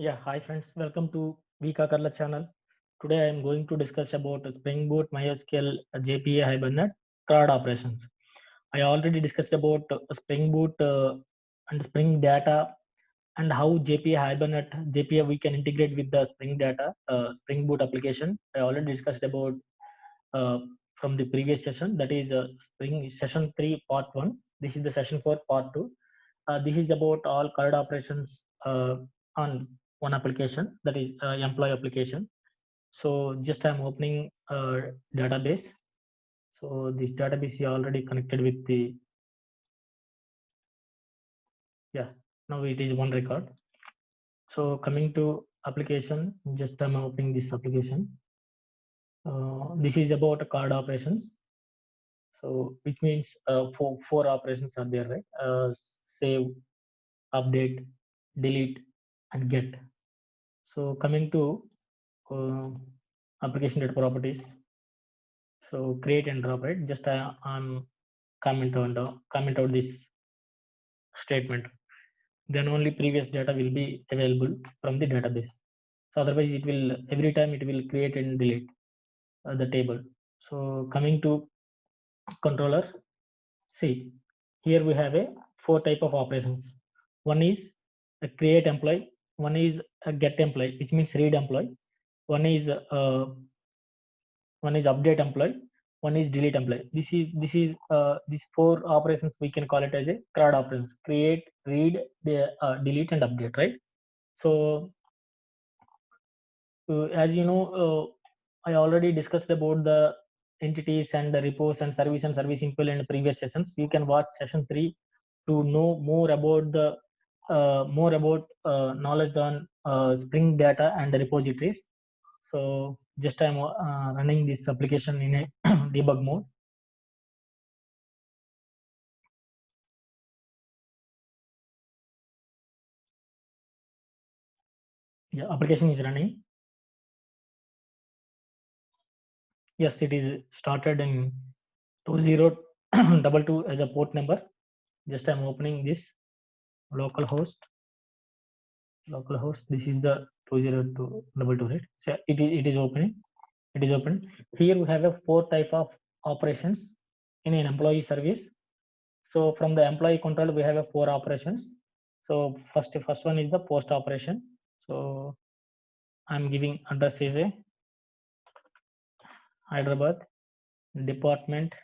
Yeah, hi friends, welcome to Vika Karla channel. Today I am going to discuss about Spring Boot, MySQL, JPA Hibernate, CRUD operations. I already discussed about Spring Boot and Spring Data and how JPA Hibernate, JPA we can integrate with the Spring Data, Spring Boot application. I already discussed about uh, from the previous session, that is Spring session 3 part 1. This is the session 4 part 2. This is about all CRUD operations on one application, that is employee application. So just I'm opening a database. So this database is already connected with the, yeah, now it is one record. So coming to application, just I'm opening this application. This is about CRUD operations. So which means four operations are there, right? Save, update, delete, and get. So coming to uh, application data properties. So create and drop, right? Just I'm comment out this statement. Then only previous data will be available from the database. So otherwise, it will every time it will create and delete the table. So coming to controller, see here we have a four type of operations. One is a create employee. One is a get employee, which means read employee. One is update employee, one is delete employee. This is these four operations we can call it as a CRUD operations: create, read, delete, and update, right? So as you know, I already discussed about the entities and the repos and service simple in previous sessions. You can watch session 3 to know more about the knowledge on Spring Data and the repositories. So just I'm running this application in a debug mode. Yeah, application is running. Yes, it is started in 2022 as a port number. Just I'm opening this localhost. This is the 2022, right? So it is opening. It is open. Here we have a four type of operations in an employee service. So from the employee control, we have a four operations. So first one is the post operation. So I'm giving address is a Hyderabad, department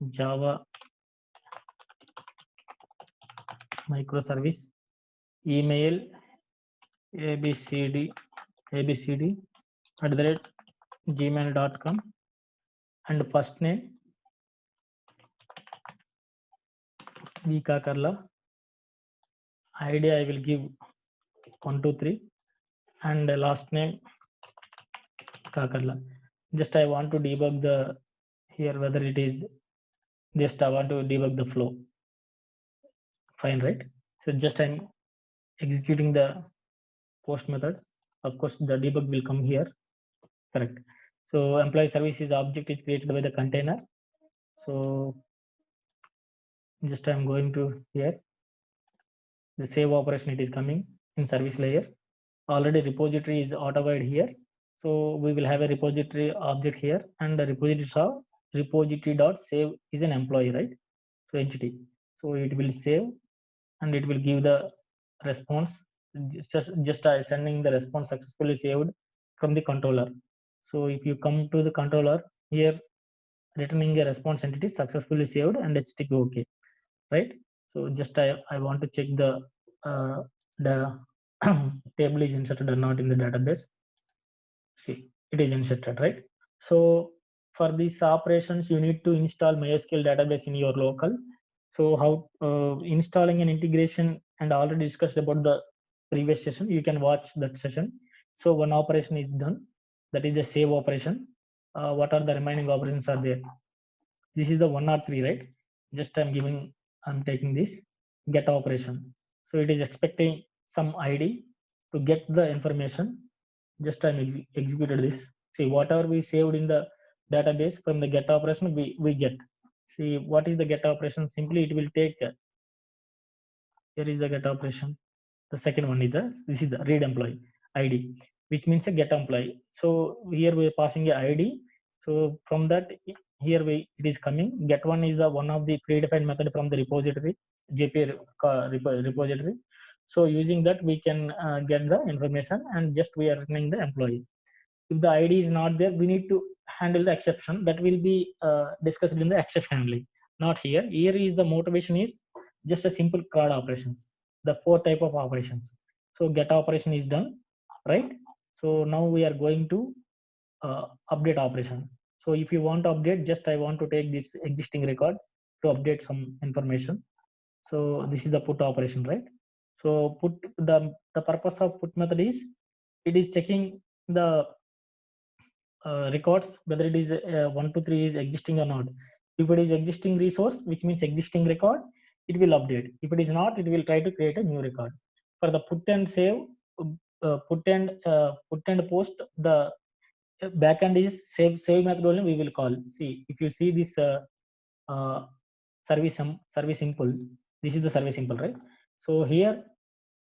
Java microservice, email abcd at the rate gmail.com, and first name Vika Karla, id I will give 123, and last name Kakarla. Just I want to debug the here whether it is, just I want to debug the flow. Fine, right? So just I'm executing the post method. Of course the debug will come here. Correct. So employee services object is created by the container. So just I'm going to here, the save operation it is coming in service layer. Already repository is auto-wide here. So we will have a repository object here, and the repository dot save is an employee, right? So entity. So it will save and it will give the response. Just sending the response successfully saved from the controller. So if you come to the controller here, returning a response entity successfully saved and HTTP OK, right? So just I want to check the table is inserted or not in the database. See, it is inserted, right? So for these operations you need to install MySQL database in your local. So how installing an integration, and already discussed about the previous session, you can watch that session. So one operation is done, that is the save operation. What are the remaining operations are there? This is the 103, right? Just I'm taking this get operation. So it is expecting some id to get the information. Just I'm executed this. See, whatever we saved in the database from the get operation, we get. See, what is the get operation? Simply it will take, here is the get operation. The second one is this is the read employee ID, which means a get employee. So here we are passing a ID. So from that here it is coming. Get one is the one of the predefined method from the repository, JP repository. So using that we can get the information, and just we are returning the employee. If the ID is not there, we need to handle the exception that will be discussed in the exception handling. Not here. Here is the motivation is just a simple CRUD operations, the 4 type of operations. So get operation is done, right? So now we are going to update operation. So if you want to update, just I want to take this existing record to update some information. So this is the put operation, right? So put the purpose of put method is it is checking the records whether it is 1 to 3 is existing or not. If it is existing resource, which means existing record, it will update. If it is not, it will try to create a new record. For the put and save, put and post, the backend is save method only we will call. See, if you see this service simple, this is the service simple, right? So here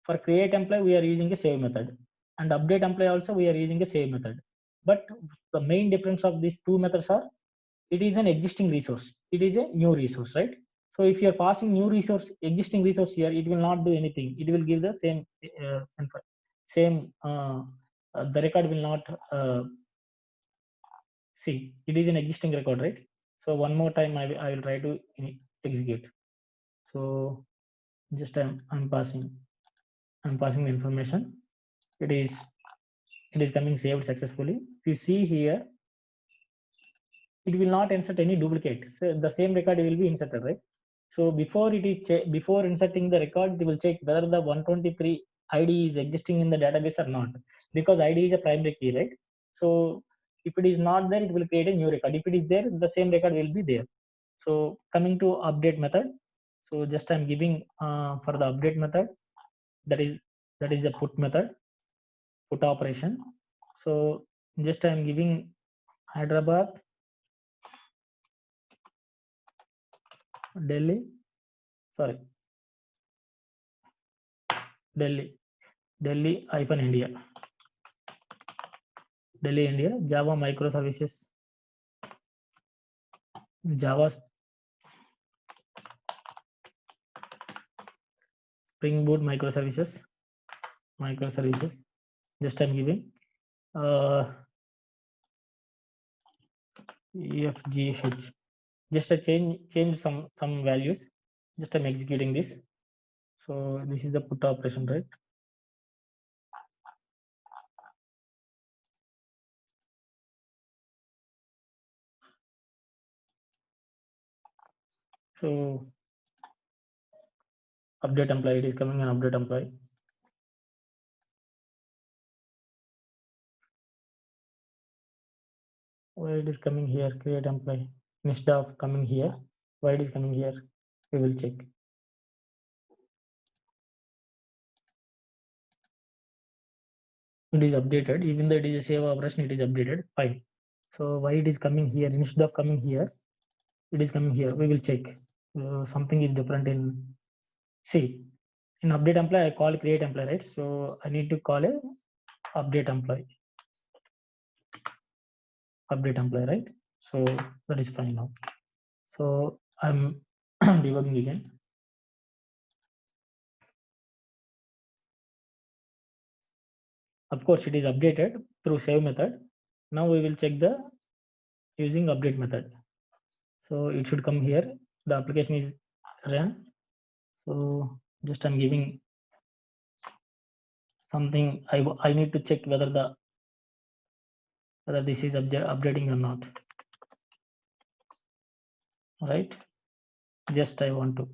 for create employee we are using a save method, and update employee also we are using a save method. But the main difference of these two methods are it is an existing resource, it is a new resource, right? So if you are passing new resource, existing resource here, it will not do anything. It will give the same the record will not see. It is an existing record, right? So one more time I will try to execute. So just I'm passing the information. It is coming saved successfully. If you see here, it will not insert any duplicate. So the same record will be inserted, right? So before before inserting the record, it will check whether the 123 ID is existing in the database or not, because ID is a primary key, right? So if it is not there, it will create a new record. If it is there, the same record will be there. So coming to update method, so just I'm giving for the update method, that is the put method, put operation. So just I'm giving Hyderabad, Delhi, sorry, Delhi hyphen India, Delhi, India, Java microservices, Java Spring Boot microservices. Just I'm giving EFGH. Just I change some values. Just I'm executing this. So this is the put operation, right? So update employee, it is coming an update employee. Why it is coming here, create employee, instead of coming here, why it is coming here, we will check. It is updated, even though it is a save operation, it is updated, fine. So why it is coming here, instead of coming here, it is coming here, we will check. Something is different in, see, in update employee, I call create employee, right? So I need to call a update employee, right? So that is fine now. So I'm debugging again. Of course, it is updated through save method. Now we will check the using update method. So it should come here. The application is run. So just I'm giving something. I need to check whether this is updating or not. Right? Just I want to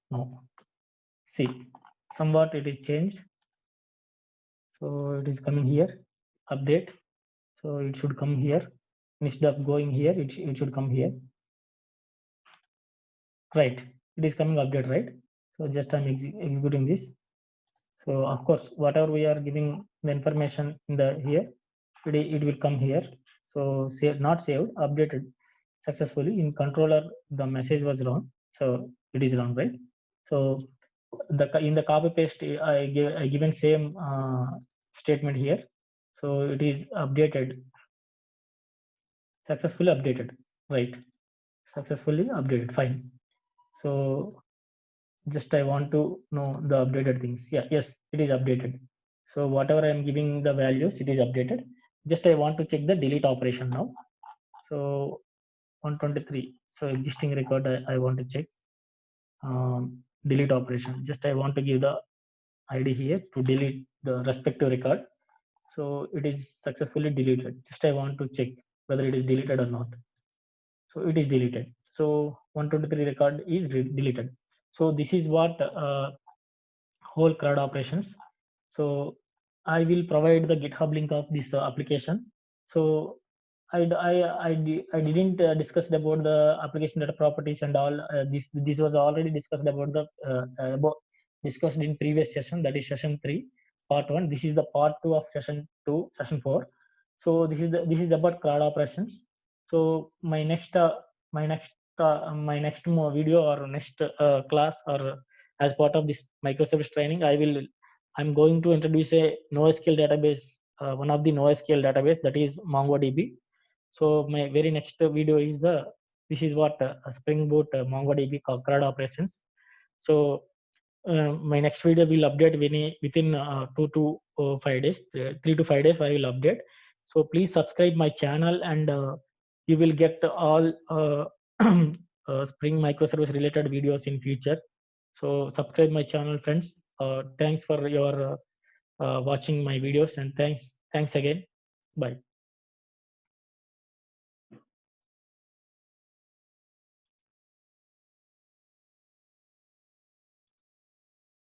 know. See, somewhat it is changed. So it is coming here, update. So it should come here. Instead of going here, it should come here. Right, it is coming update, right? So just I'm executing this. So of course, whatever we are giving the information in the here, it will come here. So not saved, updated successfully. In controller, the message was wrong. So it is wrong, right? So in the copy paste, I given same statement here. So it is updated, successfully updated, right? Successfully updated, fine. So just I want to know the updated things. Yeah, yes, it is updated. So whatever I am giving the values, it is updated. Just I want to check the delete operation now. So 123. So existing record I want to check. Delete operation. Just I want to give the ID here to delete the respective record. So it is successfully deleted. Just I want to check whether it is deleted or not. So it is deleted. So 123 record is deleted. So this is what whole CRUD operations. So I will provide the GitHub link of this application. So I didn't discuss about the application data properties and all. This was already discussed about the discussed in previous session, that is session 3 part 1. This is the part 2 of session 2 session 4. So this is about CRUD operations. So my next video or next class, or as part of this microservice training, I'm going to introduce a NoSQL database, one of the NoSQL database, that is MongoDB. So my very next video is this is what Spring Boot MongoDB CRUD operations. So my next video will update within 2 to 5 days, 3 to 5 days I will update. So please subscribe my channel, and you will get all Spring microservice related videos in future. So subscribe my channel, friends. Thanks for your watching my videos, and thanks again. Bye.